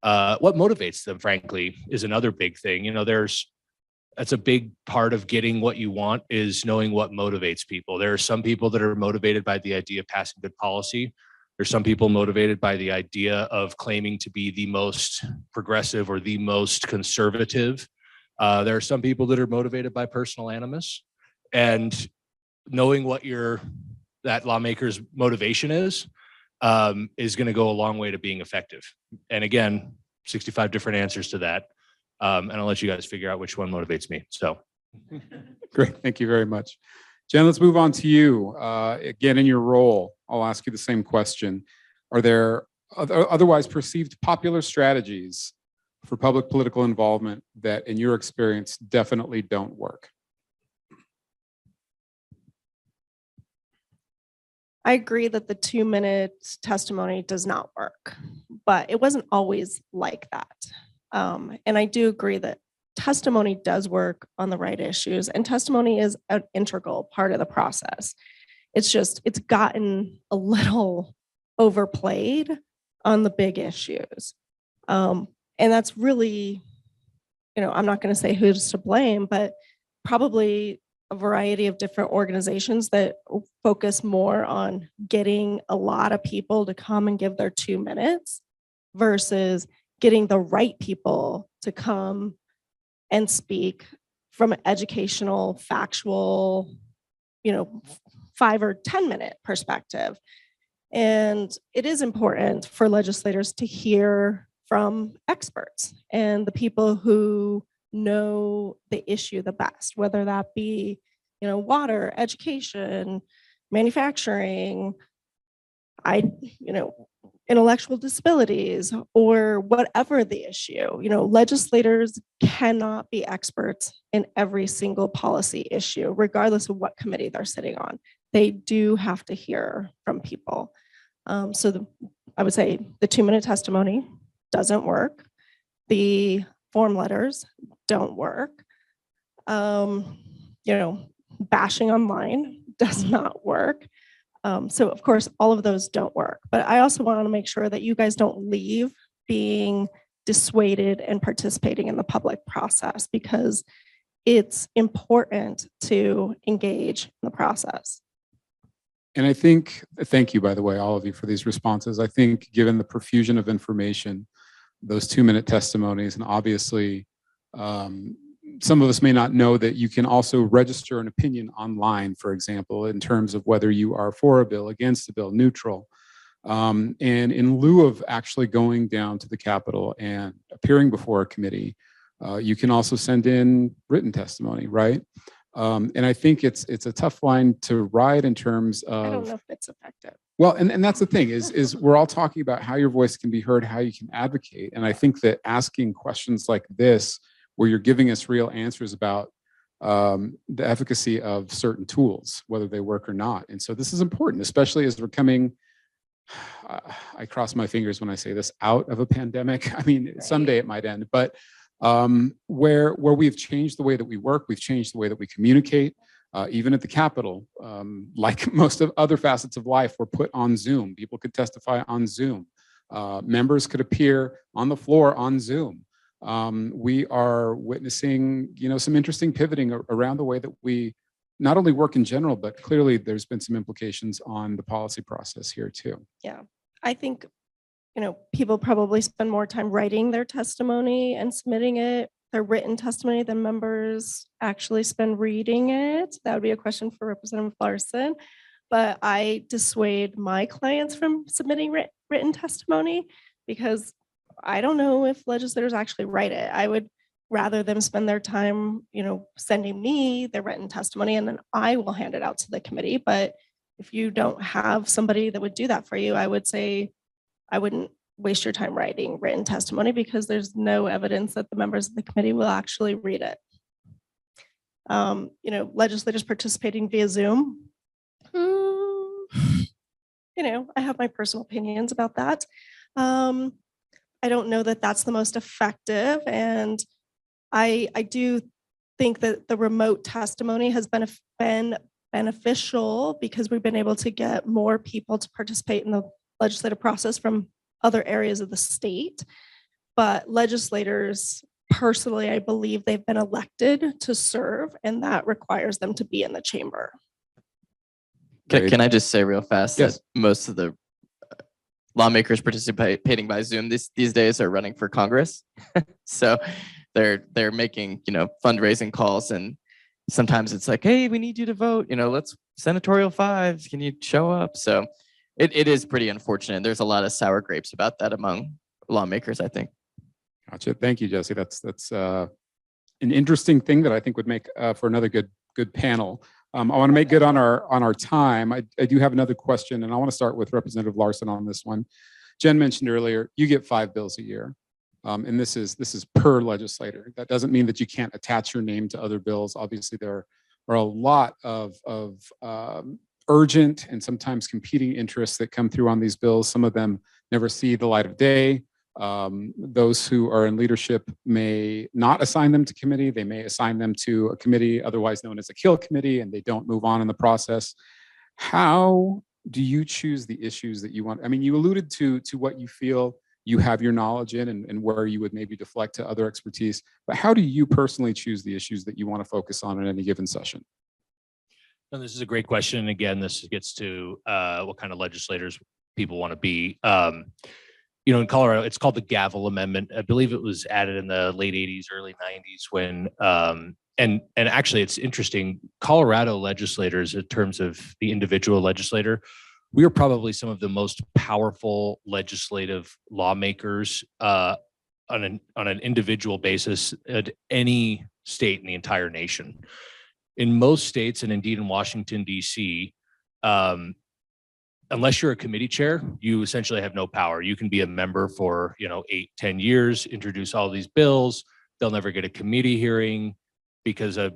motivates them, frankly, is another big thing. You know, that's a big part of getting what you want, is knowing what motivates people. There are some people that are motivated by the idea of passing good policy. There's some people motivated by the idea of claiming to be the most progressive or the most conservative. There are some people that are motivated by personal animus, and knowing what that lawmaker's motivation is going to go a long way to being effective. And again, 65 different answers to that. And I'll let you guys figure out which one motivates me. So Great. Thank you very much. Jen, let's move on to you. Again, in your role, I'll ask you the same question. Are there otherwise perceived popular strategies for public political involvement that, in your experience, definitely don't work? I agree that the 2-minute testimony does not work, but it wasn't always like that. And I do agree that testimony does work on the right issues, and testimony is an integral part of the process. It's gotten a little overplayed on the big issues. And that's really, you know, I'm not going to say who's to blame, but probably a variety of different organizations that focus more on getting a lot of people to come and give their 2 minutes versus getting the right people to come and speak from an educational, factual, you know, 5 or 10 minute perspective. And it is important for legislators to hear from experts and the people who know the issue the best, whether that be, you know, water, education, manufacturing, intellectual disabilities, or whatever the issue. You know, legislators cannot be experts in every single policy issue, regardless of what committee they're sitting on. They do have to hear from people. I would say the 2-minute testimony doesn't work. The form letters don't work. Bashing online does not work. So of course, all of those don't work. But I also want to make sure that you guys don't leave being dissuaded and participating in the public process, because it's important to engage in the process. And I think, thank you, by the way, all of you, for these responses. I think given the profusion of information, those 2-minute testimonies, and obviously some of us may not know that you can also register an opinion online, for example, in terms of whether you are for a bill, against a bill, neutral. And in lieu of actually going down to the Capitol and appearing before a committee, you can also send in written testimony, right? And I think it's a tough line to ride in terms of. I don't know if it's effective. Well, and that's the thing is we're all talking about how your voice can be heard, how you can advocate. And I think that asking questions like this, where you're giving us real answers about the efficacy of certain tools, whether they work or not. And so this is important, especially as we're coming, I cross my fingers when I say this, out of a pandemic. I mean, someday it might end, but where we've changed the way that we work, we've changed the way that we communicate, even at the Capitol, like most of other facets of life, were put on Zoom. People could testify on Zoom. Members could appear on the floor on Zoom. We are witnessing, some interesting pivoting around the way that we not only work in general, but clearly there's been some implications on the policy process here too. Yeah, I think, people probably spend more time writing their testimony and submitting it, their written testimony, than members actually spend reading it. That would be a question for Representative Larson. But I dissuade my clients from submitting written testimony because I don't know if legislators actually write it. I would rather them spend their time, sending me their written testimony, and then I will hand it out to the committee. But if you don't have somebody that would do that for you, I would say I wouldn't waste your time writing written testimony because there's no evidence that the members of the committee will actually read it. Legislators participating via Zoom. I have my personal opinions about that. I don't know that that's the most effective. And I do think that the remote testimony has been beneficial because we've been able to get more people to participate in the legislative process from other areas of the state. But legislators, personally, I believe they've been elected to serve, and that requires them to be in the chamber. Can I just say real fast Yes. that most of the lawmakers participating by Zoom these days are running for Congress. So they're making, fundraising calls, and sometimes it's like, hey, we need you to vote, let's senatorial 5s. Can you show up? So it is pretty unfortunate. There's a lot of sour grapes about that among lawmakers, I think. Gotcha. Thank you, Jesse. That's an interesting thing that I think would make for another good panel. I want to make good on our time. I do have another question, and I want to start with Representative Larson on this one. Jenn mentioned earlier, you get 5 bills a year, and this is per legislator. That doesn't mean that you can't attach your name to other bills. Obviously, there are a lot of urgent and sometimes competing interests that come through on these bills. Some of them never see the light of day. Those who are in leadership may not assign them to committee. They may assign them to a committee, otherwise known as a kill committee, and they don't move on in the process. How do you choose the issues that you want? I mean, you alluded to what you feel you have your knowledge in and where you would maybe deflect to other expertise, but how do you personally choose the issues that you want to focus on in any given session? No, this is a great question. And again, this gets to what kind of legislators people want to be. In Colorado, it's called the Gavel Amendment. I believe it was added in the late 80s, early 90s when, and actually it's interesting, Colorado legislators in terms of the individual legislator, we are probably some of the most powerful legislative lawmakers on an individual basis at any state in the entire nation. In most states, and indeed in Washington, D.C., unless you're a committee chair, you essentially have no power. You can be a member for 8-10 years, introduce all these bills. They'll never get a committee hearing because a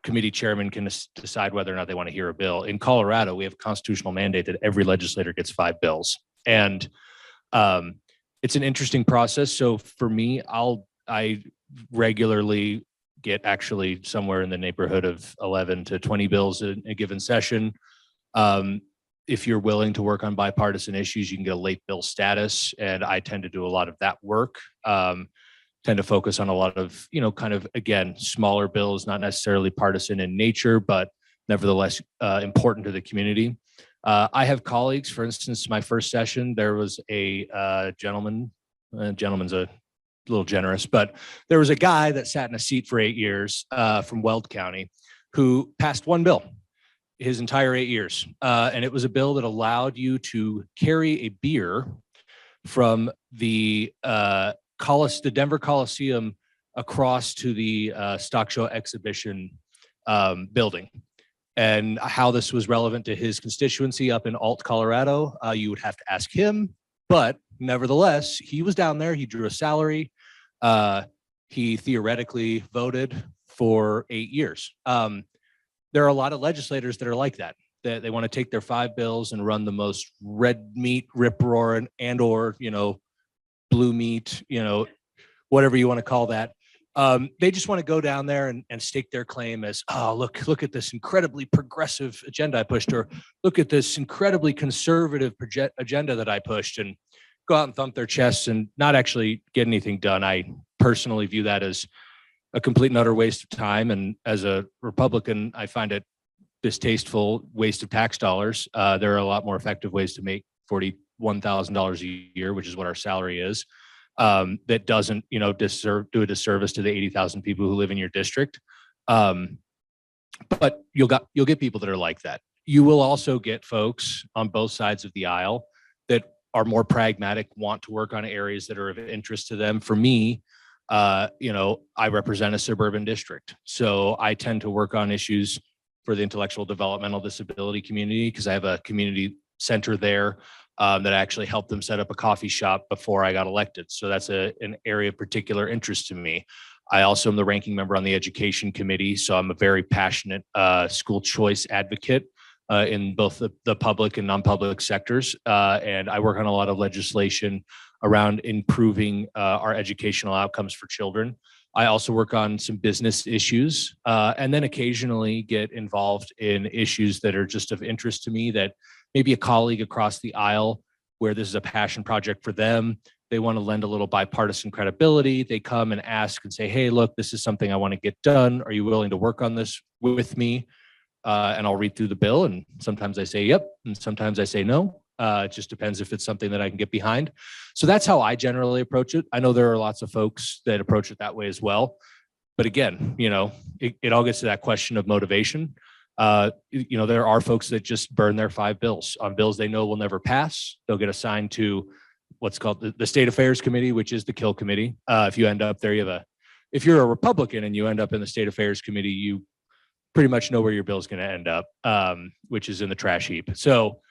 committee chairman can decide whether or not they want to hear a bill. In Colorado, we have a constitutional mandate that every legislator gets 5 bills. And it's an interesting process. So for me, I regularly get actually somewhere in the neighborhood of 11 to 20 bills in a given session. If you're willing to work on bipartisan issues, you can get a late bill status. And I tend to do a lot of that work. Tend to focus on a lot of, kind of, again, smaller bills, not necessarily partisan in nature, but nevertheless important to the community. I have colleagues, for instance, my first session, there was a gentleman's a little generous, but there was a guy that sat in a seat for 8 years from Weld County who passed one bill his entire 8 years. And it was a bill that allowed you to carry a beer from the Denver Coliseum across to the stock show exhibition building. And how this was relevant to his constituency up in Alt, Colorado, you would have to ask him. But nevertheless, he was down there. He drew a salary. He theoretically voted for 8 years. There are a lot of legislators that are like that. That they want to take their 5 bills and run the most red meat, rip roaring, and or blue meat, whatever you want to call that. They just want to go down there and stake their claim as, oh, look at this incredibly progressive agenda I pushed, or look at this incredibly conservative agenda that I pushed, and go out and thump their chests and not actually get anything done. I personally view that as a complete and utter waste of time. And as a Republican, I find it distasteful waste of tax dollars. There are a lot more effective ways to make $41,000 a year, which is what our salary is. That doesn't, do a disservice to the 80,000 people who live in your district. But you'll get people that are like that. You will also get folks on both sides of the aisle that are more pragmatic, want to work on areas that are of interest to them. For me, I represent a suburban district, so I tend to work on issues for the intellectual developmental disability community because I have a community center there that actually helped them set up a coffee shop before I got elected. So that's an area of particular interest to me. I also am the ranking member on the education committee, so I'm a very passionate school choice advocate in both the public and non-public sectors. And I work on a lot of legislation around improving our educational outcomes for children. I also work on some business issues and then occasionally get involved in issues that are just of interest to me that maybe a colleague across the aisle, where this is a passion project for them, they want to lend a little bipartisan credibility. They come and ask and say, hey, look, this is something I want to get done. Are you willing to work on this with me? And I'll read through the bill. And sometimes I say, yep. And sometimes I say, no. It just depends if it's something that I can get behind. So that's how I generally approach it. I know there are lots of folks that approach it that way as well. But again, it all gets to that question of motivation. There are folks that just burn their 5 bills on bills they know will never pass. They'll get assigned to what's called the State Affairs Committee, which is the kill committee. If you end up there, if you're a Republican and you end up in the State Affairs Committee, you pretty much know where your bill is going to end up, which is in the trash heap. So,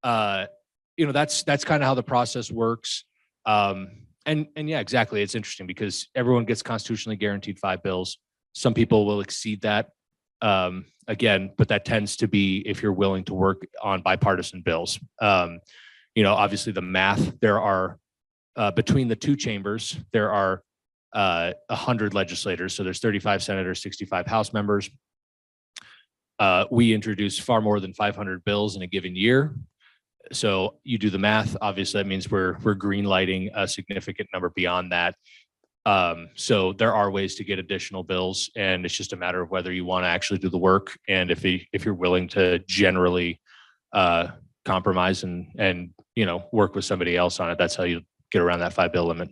that's kind of how the process works. And yeah, exactly. It's interesting because everyone gets constitutionally guaranteed 5 bills. Some people will exceed that. Again, but that tends to be if you're willing to work on bipartisan bills. Obviously the math, there are between the 2 chambers, there are 100 legislators. So there's 35 senators, 65 House members. We introduce far more than 500 bills in a given year. So you do the math, obviously that means we're green lighting a significant number beyond that. So there are ways to get additional bills, and it's just a matter of whether you want to actually do the work and if you're willing to generally compromise and work with somebody else on it. That's how you get around that 5 bill limit.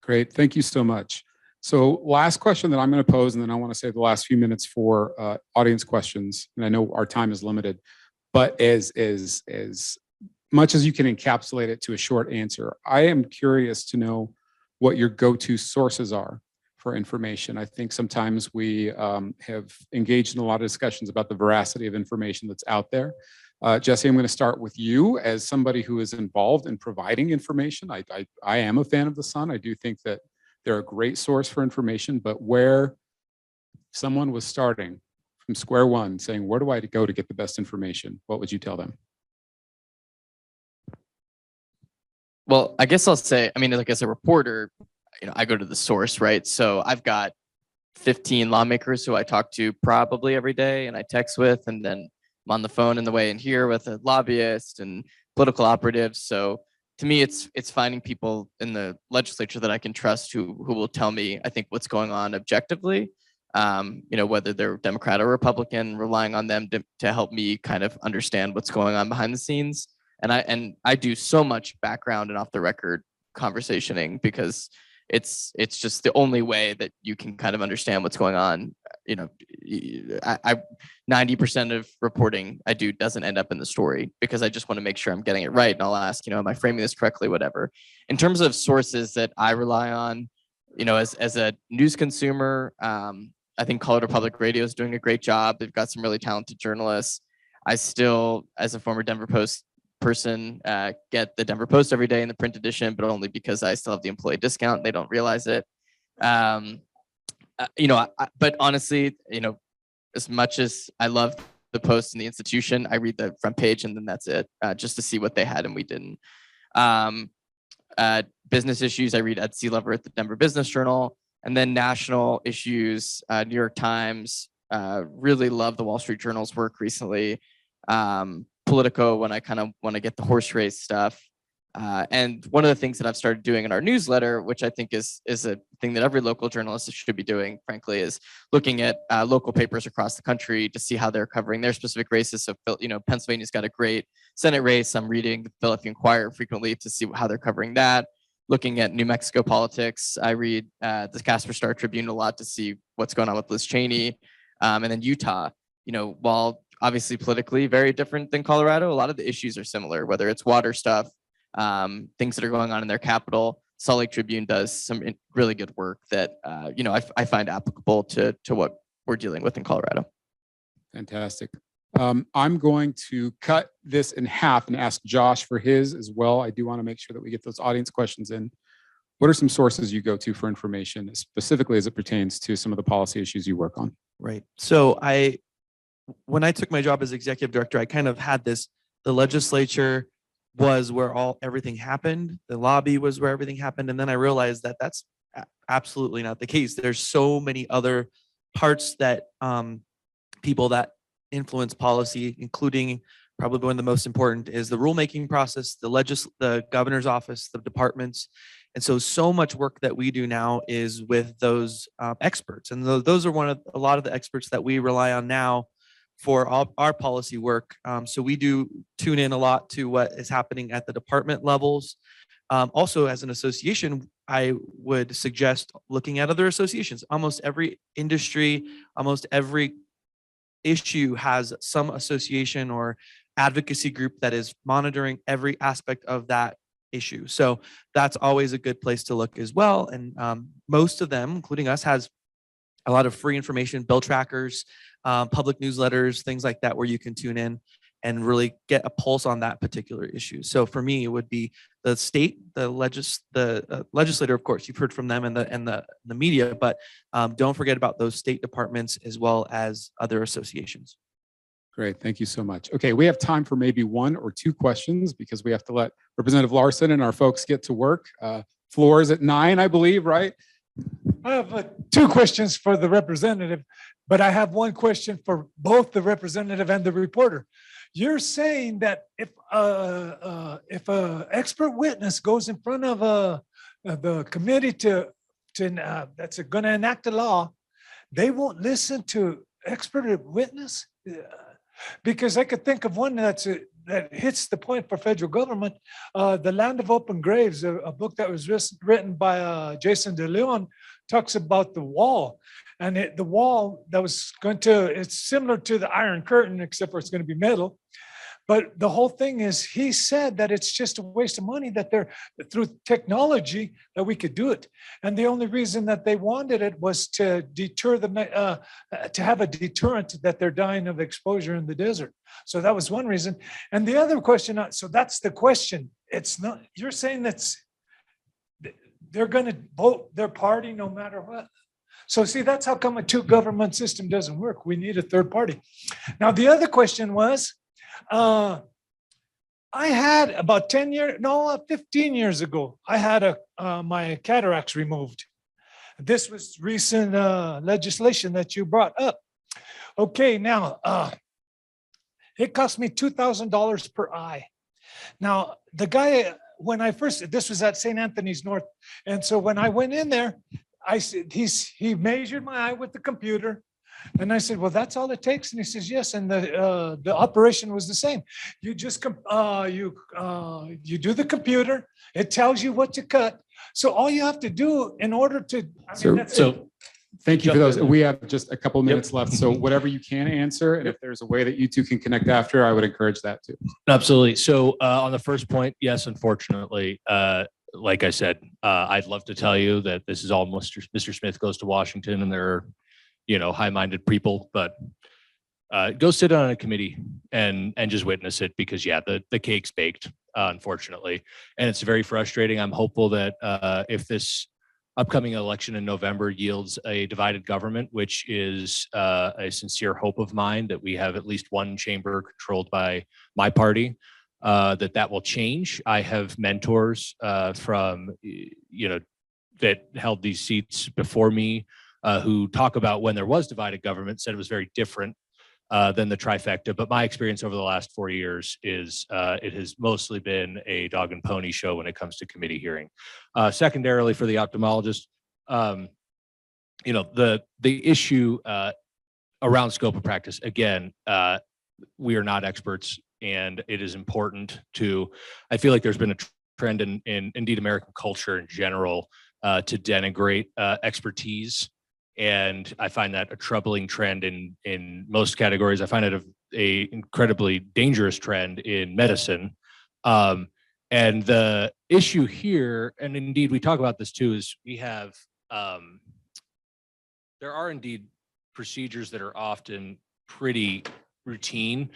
Great, thank you so much. So last question that I'm going to pose, and then I want to save the last few minutes for audience questions. And I know our time is limited, but as much as you can encapsulate it to a short answer, I am curious to know what your go-to sources are for information. I think sometimes we have engaged in a lot of discussions about the veracity of information that's out there. Jesse, I'm going to start with you as somebody who is involved in providing information. I am a fan of the Sun. I do think that they're a great source for information, but where someone was starting from square one saying, where do I go to get the best information? What would you tell them? Well, I guess I'll say, like as a reporter, I go to the source, right? So I've got 15 lawmakers who I talk to probably every day and I text with, and then I'm on the phone in the way in here with a lobbyist and political operatives. So to me, it's finding people in the legislature that I can trust who will tell me, I think, what's going on objectively, whether they're Democrat or Republican, relying on them to help me kind of understand what's going on behind the scenes. And I do so much background and off the record conversationing because it's just the only way that you can kind of understand what's going on. You know, I 90% of reporting I do doesn't end up in the story because I just want to make sure I'm getting it right. And I'll ask, am I framing this correctly, whatever. In terms of sources that I rely on, as a news consumer, I think Colorado Public Radio is doing a great job. They've got some really talented journalists. I still, as a former Denver Post person, get the Denver Post every day in the print edition, but only because I still have the employee discount. They don't realize it. But honestly, as much as I love the Post and the institution, I read the front page and then that's it, just to see what they had and we didn't. Business issues, I read Ed Sealover at the Denver Business Journal, and then national issues, New York Times. Really love the Wall Street Journal's work recently. Politico, when I kind of want to get the horse race stuff. And one of the things that I've started doing in our newsletter, which I think is a thing that every local journalist should be doing, frankly, is looking at local papers across the country to see how they're covering their specific races. So, Pennsylvania's got a great Senate race. I'm reading the Philadelphia Inquirer frequently to see how they're covering that. Looking at New Mexico politics, I read the Casper Star Tribune a lot to see what's going on with Liz Cheney. And then Utah, while obviously politically very different than Colorado, a lot of the issues are similar, whether it's water stuff, things that are going on in their capital. Salt Lake Tribune does some really good work that, I find applicable to what we're dealing with in Colorado. Fantastic. I'm going to cut this in half and ask Josh for his as well. I do want to make sure that we get those audience questions in. What are some sources you go to for information, specifically as it pertains to some of the policy issues you work on? Right. So when I took my job as executive director, I kind of had the legislature was where everything happened. The lobby was where everything happened. And then I realized that that's absolutely not the case. There's so many other parts that people that influence policy, including probably one of the most important is the rulemaking process, the governor's office, the departments. And so much work that we do now is with those experts. And those are a lot of the experts that we rely on now for all our policy work. So we do tune in a lot to what is happening at the department levels. Also, as an association, I would suggest looking at other associations. Almost every industry, almost every issue has some association or advocacy group that is monitoring every aspect of that issue. So that's always a good place to look as well. And most of them, including us, has a lot of free information, bill trackers, public newsletters, things like that, where you can tune in and really get a pulse on that particular issue. So for me, it would be the state, the legislator, of course, you've heard from them and the media, but don't forget about those state departments as well as other associations. Great, thank you so much. Okay, we have time for maybe one or two questions because we have to let Representative Larson and our folks get to work. Floor is at 9, I believe, right? I have two questions for the representative, but I have one question for both the representative and the reporter. You're saying that if a expert witness goes in front of the committee that's going to enact a law, they won't listen to expert witness? Because I could think of one that hits the point for federal government. The Land of Open Graves, a book that was written by Jason DeLeon, talks about the wall. And the wall that was it's similar to the Iron Curtain, except for it's going to be metal. But the whole thing is, he said that it's just a waste of money, that through technology that we could do it. And the only reason that they wanted it was to deter to have a deterrent that they're dying of exposure in the desert. So that was one reason. And the other question, so that's the question. It's not, you're saying they're going to vote their party no matter what. So see, that's how come a two-government system doesn't work. We need a third party. Now, the other question was, I had about 15 years ago, I had my cataracts removed. This was recent legislation that you brought up. Okay, now it cost me $2,000 per eye. Now, the guy, this was at St. Anthony's North. And so when I went in there, he measured my eye with the computer. And I said, well, that's all it takes. And he says, yes. And the operation was the same. You just, you do the computer, it tells you what to cut. So all you have to do in order to, I mean, that's it. So thank you for Jump those. in. We have just a couple of minutes left. So whatever you can answer, and if there's a way that you two can connect after, I would encourage that too. Absolutely. So on the first point, yes, unfortunately, like I said, I'd love to tell you that this is all Mr. Smith goes to Washington and they're, high-minded people, but go sit on a committee and just witness it because the cake's baked, unfortunately. And it's very frustrating. I'm hopeful that if this upcoming election in November yields a divided government, which is a sincere hope of mine, that we have at least one chamber controlled by my party, that will change. I have mentors from, that held these seats before me who talk about when there was divided government, said it was very different than the trifecta. But my experience over the last 4 years is it has mostly been a dog and pony show when it comes to committee hearing. Secondarily, for the ophthalmologist, the issue around scope of practice, again, we are not experts, and it is important to, I feel like there's been a trend in indeed American culture in general to denigrate expertise. And I find that a troubling trend in most categories. I find it a incredibly dangerous trend in medicine. And the issue here, and indeed we talk about this too, is we have, there are indeed procedures that are often pretty routine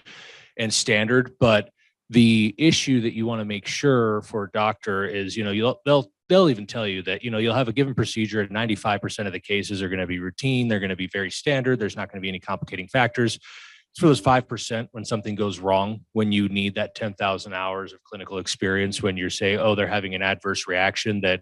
and standard, but the issue that you want to make sure for a doctor is, they'll even tell you that, you'll have a given procedure and 95% of the cases are going to be routine. They're going to be very standard. There's not going to be any complicating factors. It's for those 5% when something goes wrong, when you need that 10,000 hours of clinical experience, when you're saying, oh, they're having an adverse reaction that,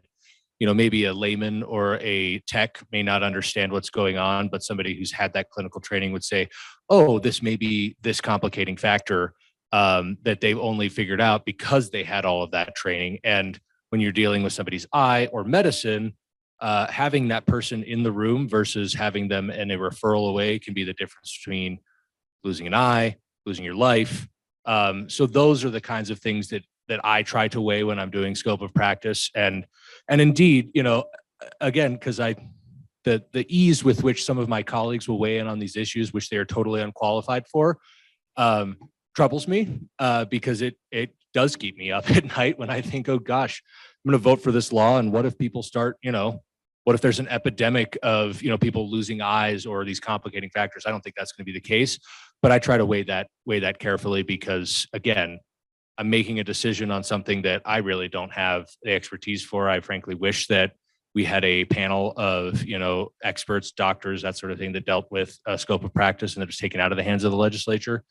maybe a layman or a tech may not understand what's going on, but somebody who's had that clinical training would say, oh, this may be this complicating factor that they've only figured out because they had all of that training. And when you're dealing with somebody's eye or medicine, having that person in the room versus having them in a referral away can be the difference between losing an eye, losing your life. So those are the kinds of things that I try to weigh when I'm doing scope of practice. And indeed, again, because the ease with which some of my colleagues will weigh in on these issues, which they are totally unqualified for, troubles me because it does keep me up at night when I think, oh gosh, I'm going to vote for this law. And what if people start, what if there's an epidemic of, people losing eyes or these complicating factors? I don't think that's going to be the case, but I try to weigh that carefully because, again, I'm making a decision on something that I really don't have the expertise for. I frankly wish that we had a panel of, experts, doctors, that sort of thing that dealt with scope of practice and that was taken out of the hands of the legislature.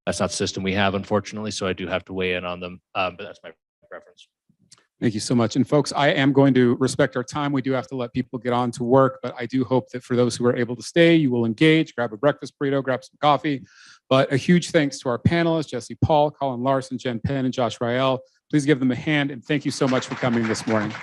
That's not the system we have, unfortunately, so I do have to weigh in on them, but that's my preference. Thank you so much. And folks, I am going to respect our time. We do have to let people get on to work, but I do hope that for those who are able to stay, you will engage, grab a breakfast burrito, grab some coffee. But a huge thanks to our panelists, Jesse Paul, Colin Larson, Jenn Penn, and Josh Rael. Please give them a hand, and thank you so much for coming this morning.